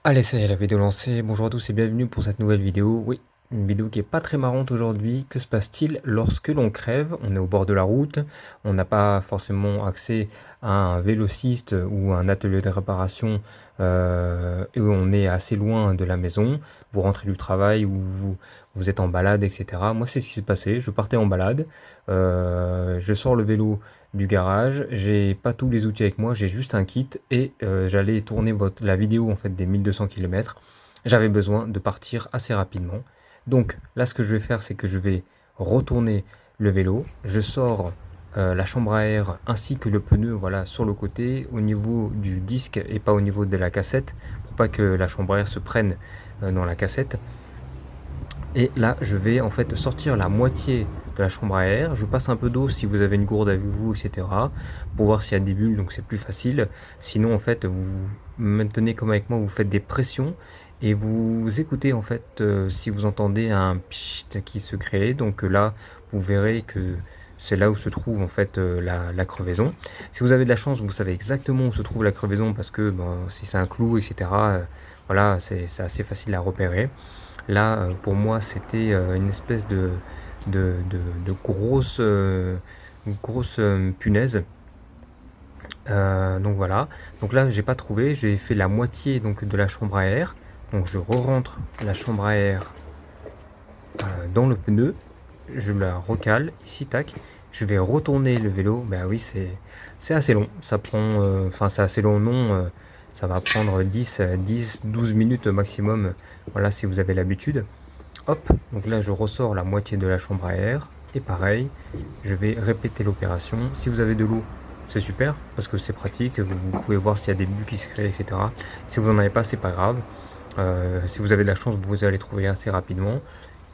Allez, ça y est, la vidéo lancée. Bonjour à tous et bienvenue pour cette nouvelle vidéo. Oui, une vidéo qui est pas très marrante aujourd'hui. Que se passe-t-il lorsque l'on crève? On est au bord de la route, on n'a pas forcément accès à un vélociste ou un atelier de réparation et on est assez loin de la maison. Vous rentrez du travail ou vous êtes en balade, etc. Moi, c'est ce qui s'est passé. Je partais en balade, je sors le vélo du garage, j'ai pas tous les outils avec moi, j'ai juste un kit et j'allais tourner la vidéo en fait des 1200 km. J'avais besoin de partir assez rapidement. Donc là ce que je vais faire c'est que je vais retourner le vélo, je sors la chambre à air ainsi que le pneu voilà sur le côté au niveau du disque et pas au niveau de la cassette pour pas que la chambre à air se prenne dans la cassette. Et là, je vais en fait sortir la moitié de la chambre à air. Je passe un peu d'eau si vous avez une gourde avec vous, etc. Pour voir s'il y a des bulles, donc c'est plus facile. Sinon, en fait, vous maintenez comme avec moi, vous faites des pressions et vous écoutez en fait si vous entendez un pchit qui se crée. Donc là, vous verrez que c'est là où se trouve en fait la crevaison. Si vous avez de la chance, vous savez exactement où se trouve la crevaison parce que si c'est un clou, etc. Voilà, c'est assez facile à repérer. Là, pour moi, c'était une espèce de grosse punaise. Donc voilà. Donc là, j'ai pas trouvé. J'ai fait la moitié donc de la chambre à air. Donc je re-rentre la chambre à air dans le pneu. Je la recale ici, tac. Je vais retourner le vélo. Ben oui, c'est assez long. Ça prend, enfin c'est assez long, non. Ça va prendre 12 minutes maximum. Voilà, si vous avez l'habitude. Hop, donc là je ressors la moitié de la chambre à air et pareil, je vais répéter l'opération. Si vous avez de l'eau, c'est super parce que c'est pratique, vous pouvez voir s'il y a des bulles qui se créent, etc. Si vous n'en avez pas, c'est pas grave. Si vous avez de la chance, vous allez trouver assez rapidement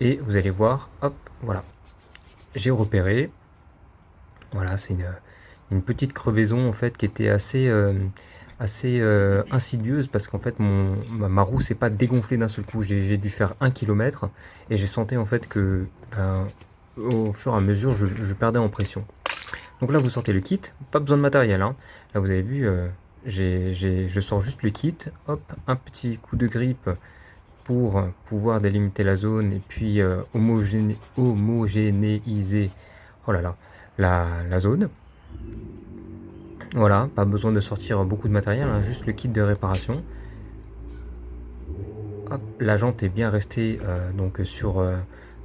et vous allez voir, hop, voilà, j'ai repéré. Voilà, c'est une petite crevaison en fait qui était assez insidieuse parce qu'en fait ma roue s'est pas dégonflée d'un seul coup. J'ai dû faire 1 km et j'ai senti en fait que au fur et à mesure je perdais en pression. Donc là vous sortez le kit, pas besoin de matériel, hein. Là vous avez vu, je sors juste le kit, hop, un petit coup de grippe pour pouvoir délimiter la zone et puis homogénéiser, oh là là, la zone. Voilà, pas besoin de sortir beaucoup de matériel, hein, juste le kit de réparation. Hop, la jante est bien restée donc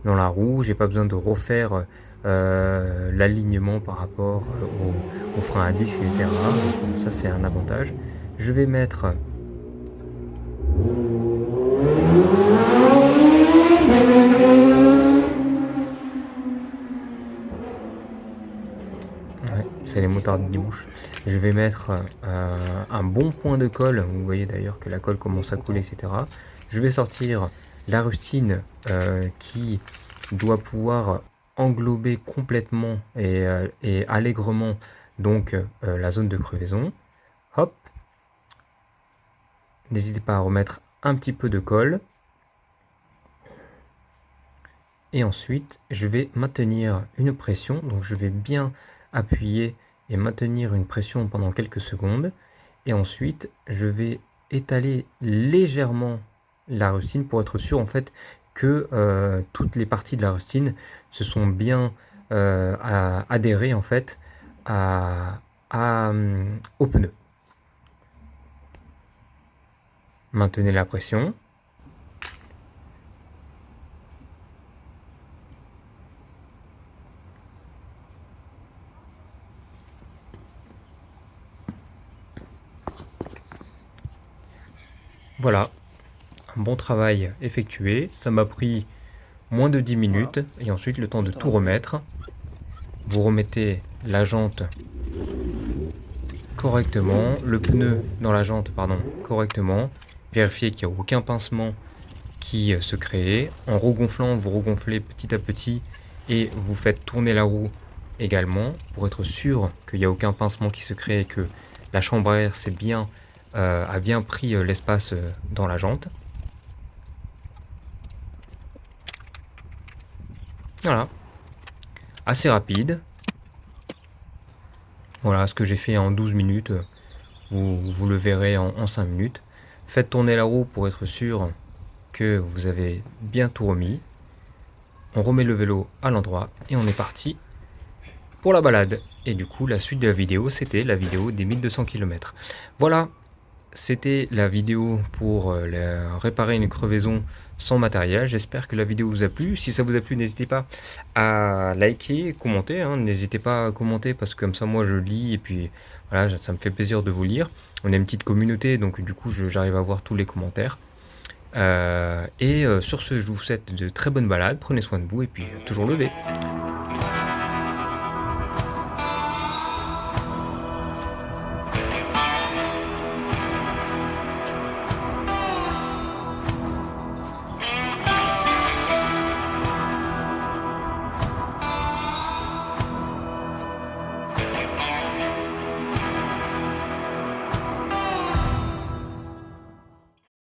dans la roue, j'ai pas besoin de refaire l'alignement par rapport au frein à disque, etc. Donc ça c'est un avantage. Je vais mettre ouais, c'est les motards de dimanche. Je vais mettre un bon point de colle. Vous voyez d'ailleurs que la colle commence à couler, etc. Je vais sortir la rustine qui doit pouvoir englober complètement et allègrement donc la zone de crevaison. Hop, n'hésitez pas à remettre un petit peu de colle. Et ensuite, je vais maintenir une pression. Donc je vais bien appuyer et maintenir une pression pendant quelques secondes. Et ensuite, je vais étaler légèrement la rustine pour être sûr en fait que toutes les parties de la rustine se sont bien adhérées en fait au pneu. Maintenez la pression. Voilà, un bon travail effectué. Ça m'a pris moins de 10 minutes et ensuite le temps de tout remettre. Vous remettez la jante correctement, le pneu dans la jante, pardon, correctement. Vérifiez qu'il n'y a aucun pincement qui se crée. En regonflant, vous regonflez petit à petit et vous faites tourner la roue également pour être sûr qu'il n'y a aucun pincement qui se crée et que la chambre à air a bien pris l'espace dans la jante. Voilà, assez rapide. Voilà ce que j'ai fait en 12 minutes. Vous le verrez en 5 minutes. Faites tourner la roue pour être sûr que vous avez bien tout remis. On remet le vélo à l'endroit et on est parti pour la balade. Et du coup, la suite de la vidéo, c'était la vidéo des 1200 km. Voilà, c'était la vidéo pour réparer une crevaison sans matériel. J'espère que la vidéo vous a plu. Si ça vous a plu, n'hésitez pas à liker, commenter, hein. N'hésitez pas à commenter parce que comme ça, moi, je lis et puis voilà, ça me fait plaisir de vous lire. On est une petite communauté, donc du coup, j'arrive à voir tous les commentaires. Sur ce, je vous souhaite de très bonnes balades. Prenez soin de vous et puis toujours levé.